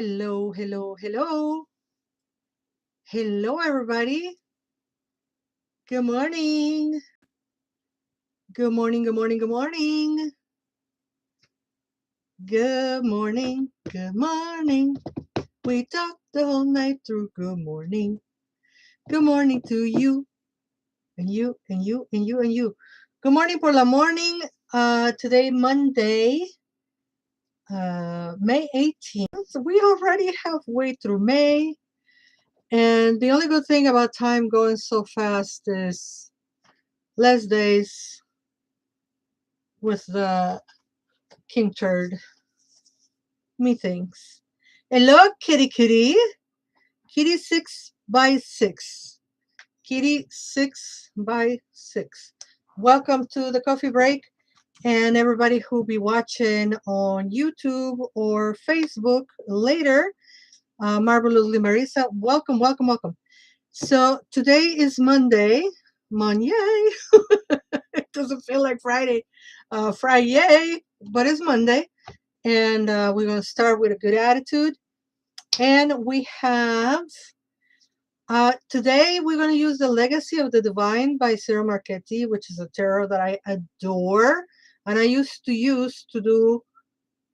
Hello, hello, hello. Hello, everybody. Good morning. Good morning, good morning, good morning. Good morning, good morning. We talked the whole night through. Good morning. Good morning to you, and you, and you, and you, and you. Good morning por la morning. Today, Monday, May 18th. We already halfway through May. And the only good thing about time going so fast is less days with the king turd. Methinks. Hello, kitty kitty. Kitty 6x6. Kitty 6x6. Welcome to the coffee break. And everybody who'll be watching on YouTube or Facebook later, Marvelously Marisa, welcome, welcome, welcome. So today is Monday. Monday. It doesn't feel like Friday. Friday, but it's Monday. And we're going to start with a good attitude. And we have, today we're going to use the Legacy of the Divine by Ciro Marchetti, which is a tarot that I adore. And I used to use to do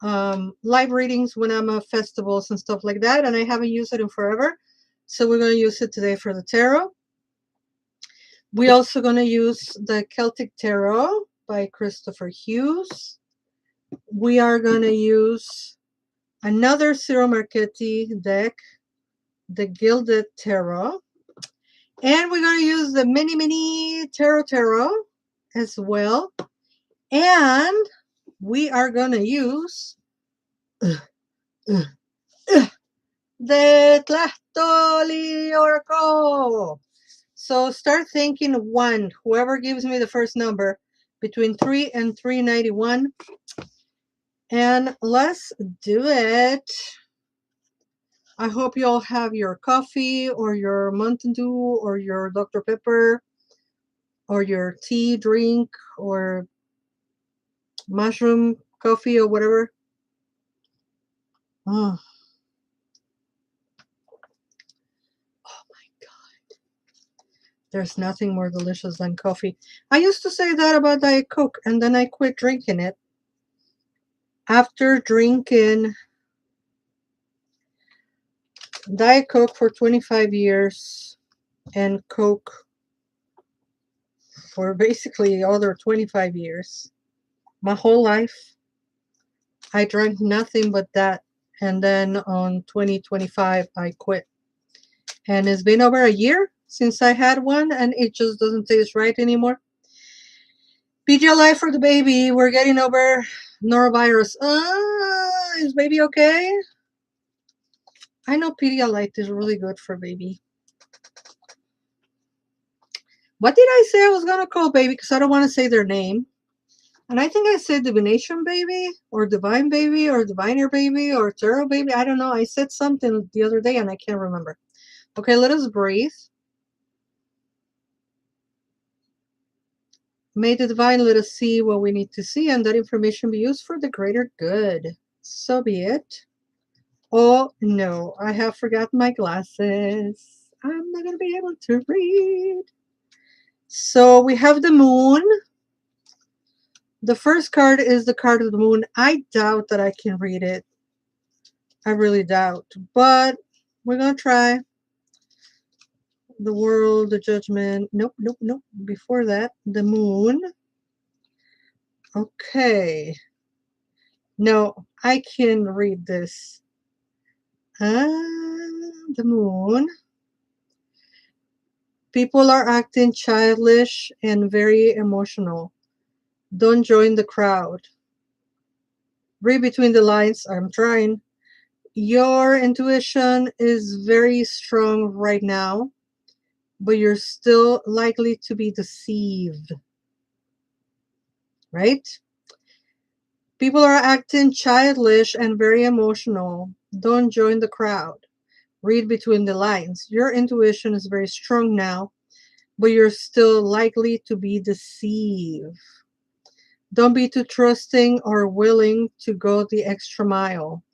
live readings when I'm at festivals and stuff like that. And I haven't used it in forever. So we're going to use it today for the tarot. We're also going to use the Celtic Tarot by Christopher Hughes. We are going to use another Ciro Marchetti deck, the Gilded Tarot. And we're going to use the Mini Tarot as well. And we are going to use the Tlachtoli Oracle. So start thinking one, whoever gives me the first number, between 3 and 391. And let's do it. I hope you all have your coffee or your Mountain Dew or your Dr. Pepper or your tea drink or mushroom coffee or whatever. Oh my God. There's nothing more delicious than coffee. I used to say that about Diet Coke, and then I quit drinking it. After drinking Diet Coke for 25 years and Coke for basically other 25 years, my whole life, I drank nothing but that. And then on 2025, I quit. And it's been over a year since I had one, and it just doesn't taste right anymore. PGLI for the baby. We're getting over norovirus. Is baby okay? I know Pedialyte is really good for baby. What did I say I was going to call baby? Because I don't want to say their name. And I think I said Divination baby, or Divine baby, or Diviner baby, or Tarot baby. I don't know. I said something the other day and I can't remember. Okay, let us breathe. May the divine let us see what we need to see, and that information be used for the greater good. So be it. Oh no, I have forgotten my glasses. I'm not going to be able to read. So we have the moon. The first card is the card of the moon. I doubt that I can read it. I really doubt. But we're going to try. The world, the judgment. Nope, nope, nope. Before that, the moon. Okay. No, I can read this. The moon. People are acting childish and very emotional. Don't join the crowd. Read between the lines. I'm trying. Your intuition is very strong right now, but you're still likely to be deceived. Right? People are acting childish and very emotional. Don't join the crowd. Read between the lines. Your intuition is very strong now, but you're still likely to be deceived. Don't be too trusting or willing to go the extra mile.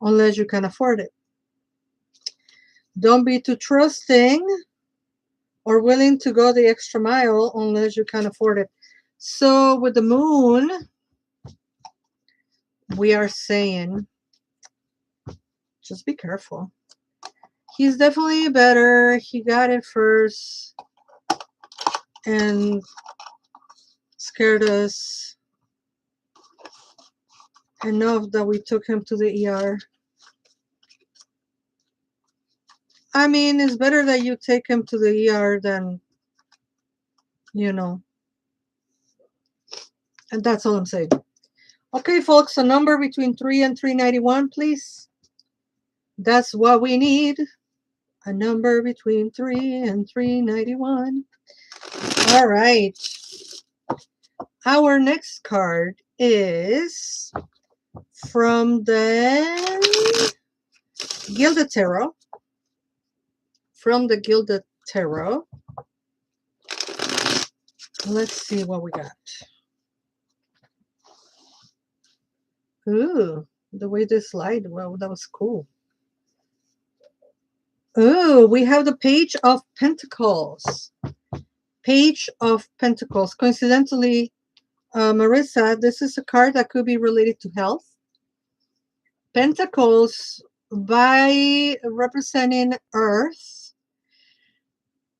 unless you can afford it. Don't be too trusting or willing to go the extra mile unless you can afford it. So with the moon, we are saying, just be careful. He's definitely better. He got it first and scared us enough that we took him to the ER. I mean, it's better that you take him to the ER than, you know. And that's all I'm saying. Okay, folks, a number between 3 and 391, please. That's what we need. A number between 3 and 391. All right. Our next card is from the Gilded Tarot. From the Gilded Tarot. Let's see what we got. Ooh, the way this slide, well, that was cool. Ooh, we have the Page of Pentacles. Page of Pentacles. Coincidentally, Marissa, this is a card that could be related to health. Pentacles, by representing earth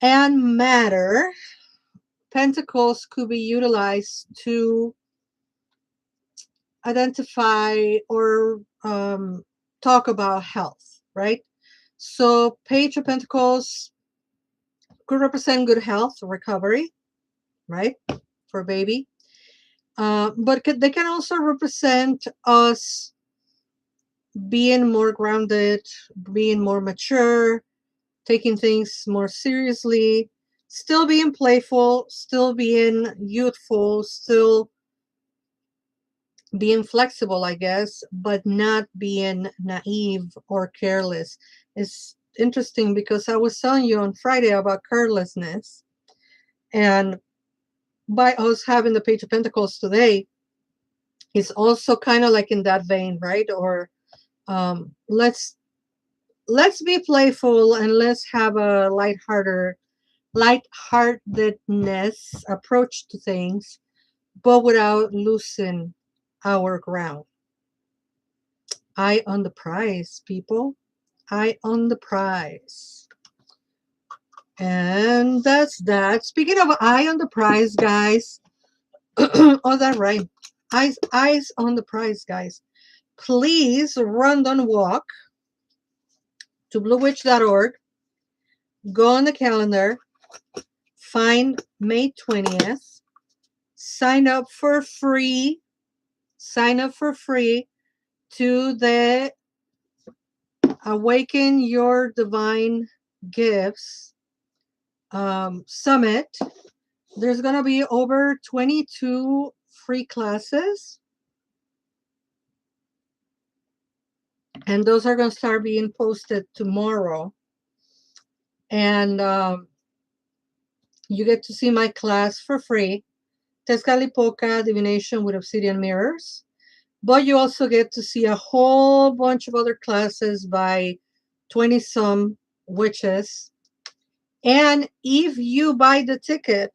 and matter, pentacles could be utilized to identify or talk about health, right? So Page of Pentacles could represent good health, recovery, right, for baby. But they can also represent us being more grounded, being more mature, taking things more seriously, still being playful, still being youthful, still being flexible, I guess, but not being naive or careless. It's interesting because I was telling you on Friday about carelessness, and by us having the Page of Pentacles today, it's also kind of like in that vein, right? Or let's be playful and let's have a lightheartedness approach to things, but without losing our ground. Eye on the prize, people. Eye on the prize. And that's that. Speaking of eye on the prize, guys. Oh, that right. Eyes on the prize, guys. Please run, don't walk to bluewitch.org. Go on the calendar. Find May 20th. Sign up for free. Sign up for free to the Awaken Your Divine Gifts Summit. There's going to be over 22 free classes. And those are going to start being posted tomorrow. And you get to see my class for free. Tezcatlipoca, Divination with Obsidian Mirrors. But you also get to see a whole bunch of other classes by 20-some witches. And if you buy the ticket,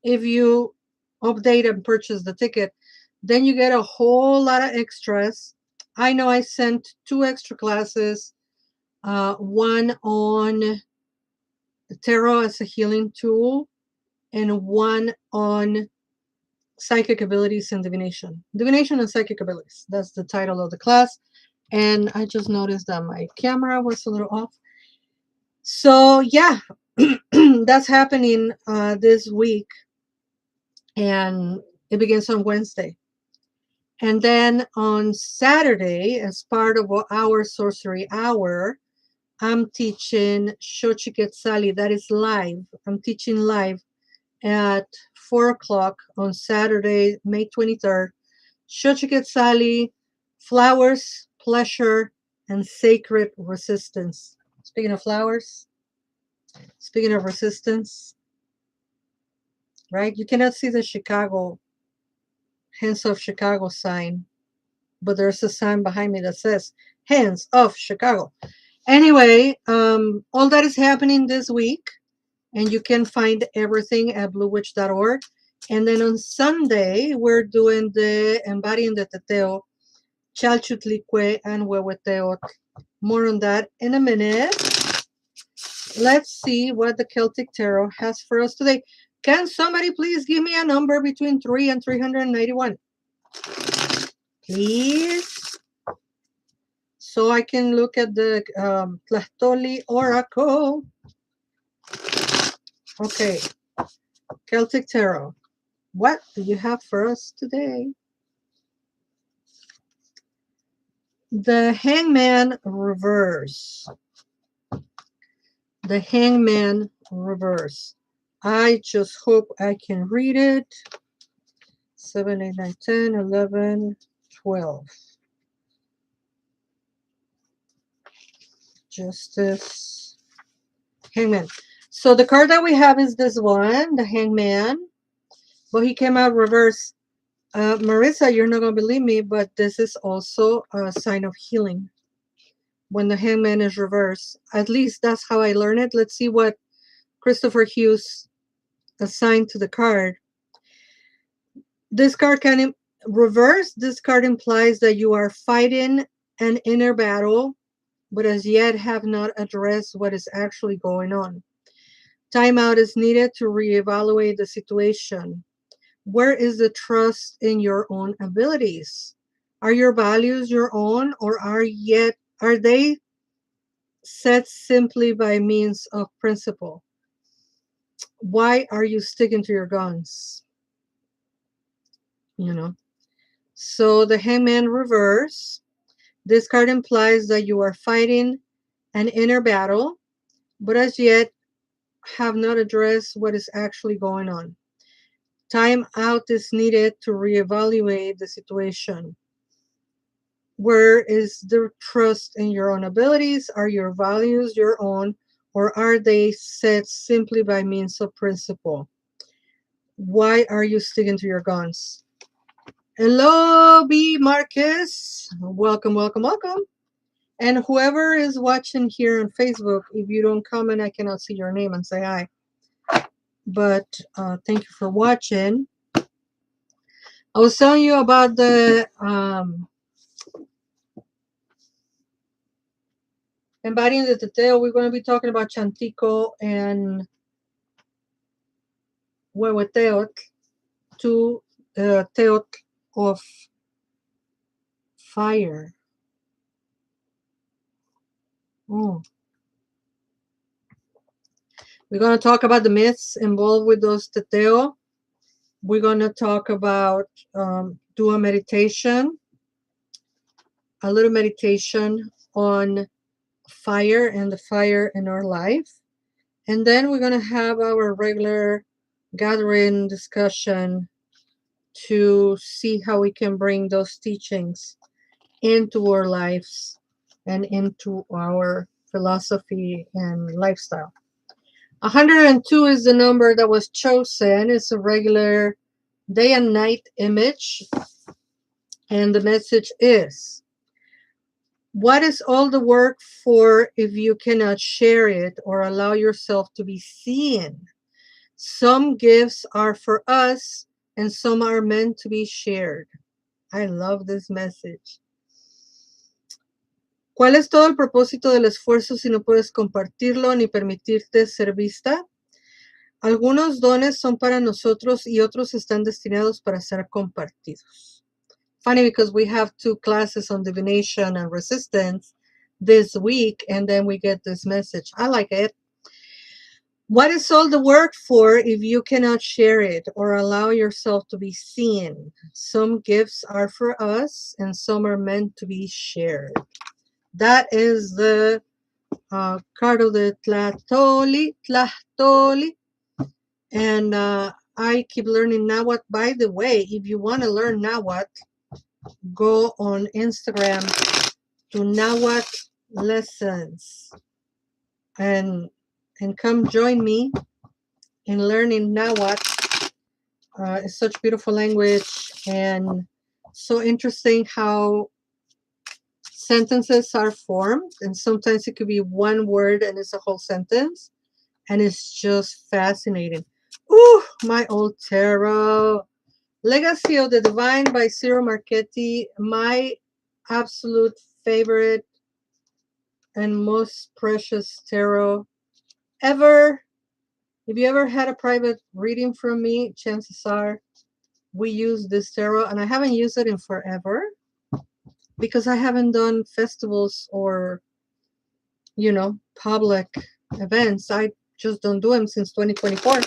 if you update and purchase the ticket, then you get a whole lot of extras. I know I sent 2 extra classes, one on tarot as a healing tool and one on psychic abilities and divination. Divination and psychic abilities. That's the title of the class. And I just noticed that my camera was a little off. So yeah, that's happening this week. And it begins on Wednesday. And then on Saturday, as part of our sorcery hour, I'm teaching Xochiquetzalli. That is live. I'm teaching live at 4 o'clock on Saturday, May 23rd. Xochiquetzalli, flowers, pleasure, and sacred resistance. Speaking of flowers, speaking of resistance, right? You cannot see the Chicago, Hands of Chicago sign but there's a sign behind me that says Hands of Chicago. Anyway, all that is happening this week, and you can find everything at bluewitch.org. And then on Sunday, we're doing the Embodying the Teteoh, Xochiquetzalli, and Huehueteotl. More on that in a minute. Let's see what the Celtic Tarot has for us today. Can somebody please give me a number between 3 and 391? Please. So I can look at the Tlachtoli Oracle. Okay. Celtic Tarot. What do you have for us today? The Hangman Reverse. The Hangman Reverse. I just hope I can read it. 7, 8, 9, 10, 11, 12. Justice. Hangman. So the card that we have is this one, the Hangman. But he came out reverse. Marissa, you're not going to believe me, but this is also a sign of healing. When the Hangman is reversed. At least that's how I learned it. Let's see what Christopher Hughes assigned to the card. This card can reverse. This card implies that you are fighting an inner battle, but as yet have not addressed what is actually going on. Timeout is needed to reevaluate the situation. Where is the trust in your own abilities? Are your values your own, or are they set simply by means of principle? Why are you sticking to your guns? You know. So the Hangman reverse. This card implies that you are fighting an inner battle, but as yet have not addressed what is actually going on. Time out is needed to reevaluate the situation. Where is the trust in your own abilities? Are your values your own, or are they set simply by means of principle? Why are you sticking to your guns? Hello, B. Marcus. Welcome, welcome, welcome. And whoever is watching here on Facebook, if you don't comment, I cannot see your name and say hi. But thank you for watching. I was telling you about the Embodying the Teteoh. We're going to be talking about Chantico and Huehueteotl, two Teotl of fire. Oh. We're going to talk about the myths involved with those Teteoh. We're going to talk about do a meditation, a little meditation on fire and the fire in our life. And then we're going to have our regular gathering discussion to see how we can bring those teachings into our lives and into our philosophy and lifestyle. 102 is the number that was chosen. It's a regular day and night image. And the message is, what is all the work for if you cannot share it or allow yourself to be seen? Some gifts are for us and some are meant to be shared. I love this message. ¿Cuál es todo el propósito del esfuerzo si no puedes compartirlo ni permitirte ser vista? Algunos dones son para nosotros y otros están destinados para ser compartidos. Funny because we have 2 classes on divination and resistance this week, and then we get this message. I like it. What is all the work for if you cannot share it or allow yourself to be seen? Some gifts are for us and some are meant to be shared. That is the card of the Tlachtoli. And I keep learning Nahuatl. By the way, if you want to learn Nahuatl, go on Instagram to Nahuatl Lessons and come join me in learning Nahuatl. It's such beautiful language and so interesting how sentences are formed, and sometimes it could be one word and it's a whole sentence, and it's just fascinating. Ooh, my old tarot. Legacy of the Divine by Ciro Marchetti, my absolute favorite and most precious tarot ever. If you ever had a private reading from me, chances are we use this tarot, and I haven't used it in forever because I haven't done festivals or, you know, public events. I just don't do them since 2024.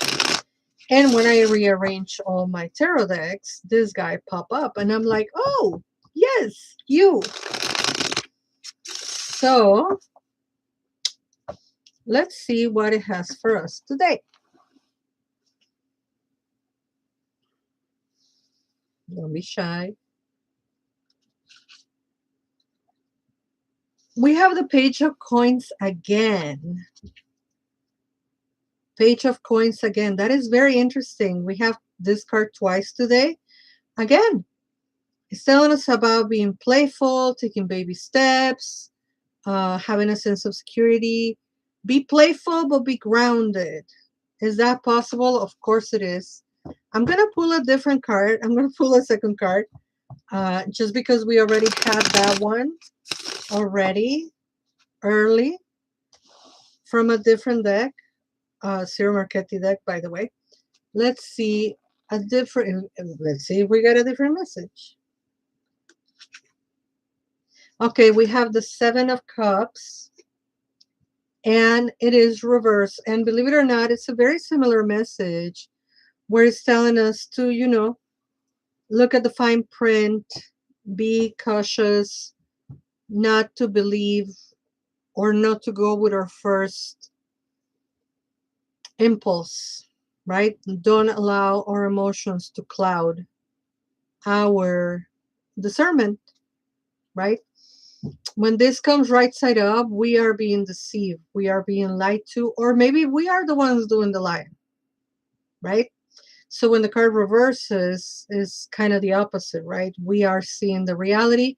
And when I rearrange all my tarot decks, this guy pop up and I'm like, oh, yes, you. So let's see what it has for us today. Don't be shy. We have the Page of Coins again. Page of Coins again. That is very interesting. We have this card twice today. Again, it's telling us about being playful, taking baby steps, having a sense of security. Be playful, but be grounded. Is that possible? Of course it is. I'm going to pull a different card. I'm going to pull a second card just because we already had that one already early from a different deck. Ciro Marchetti deck, by the way. Let's see let's see if we get a different message. Okay, we have the Seven of Cups, and it is reversed. And believe it or not, it's a very similar message where it's telling us to, you know, look at the fine print, be cautious, not to believe or not to go with our first impulse, right? Don't allow our emotions to cloud our discernment, right? When this comes right side up, we are being deceived, we are being lied to, or maybe we are the ones doing the lying, right? So when the card reverses, is kind of the opposite, right? We are seeing the reality.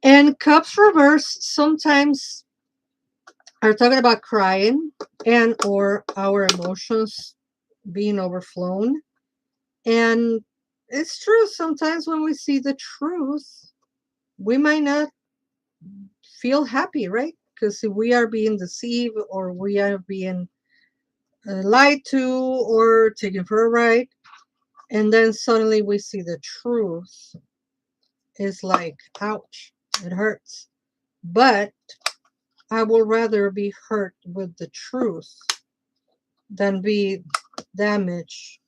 And cups reverse sometimes are talking about crying and or our emotions being overflown. And it's true, sometimes when we see the truth, we might not feel happy, right? Because if we are being deceived or we are being lied to or taken for a ride, and then suddenly we see the truth, it's like, ouch, it hurts. But I would rather be hurt with the truth than be damaged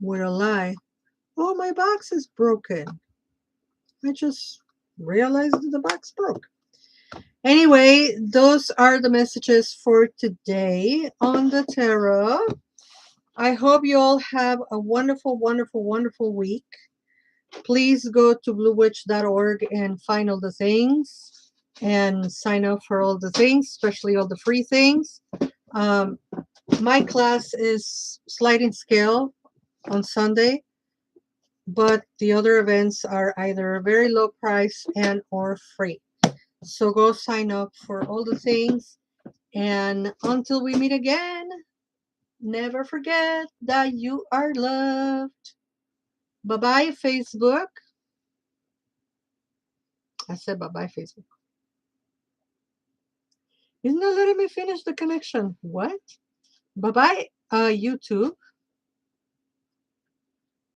with a lie. Oh, my box is broken. I just realized that the box broke. Anyway, those are the messages for today on the tarot. I hope you all have a wonderful, wonderful, wonderful week. Please go to bluewitch.org and find all the things and sign up for all the things, especially all the free things. My class is sliding scale on Sunday, but the other events are either very low price and or free. So go sign up for all the things. And until we meet again, never forget that you are loved. Bye-bye, Facebook. I said bye-bye, Facebook. It's not letting me finish the connection. What? Bye-bye, YouTube.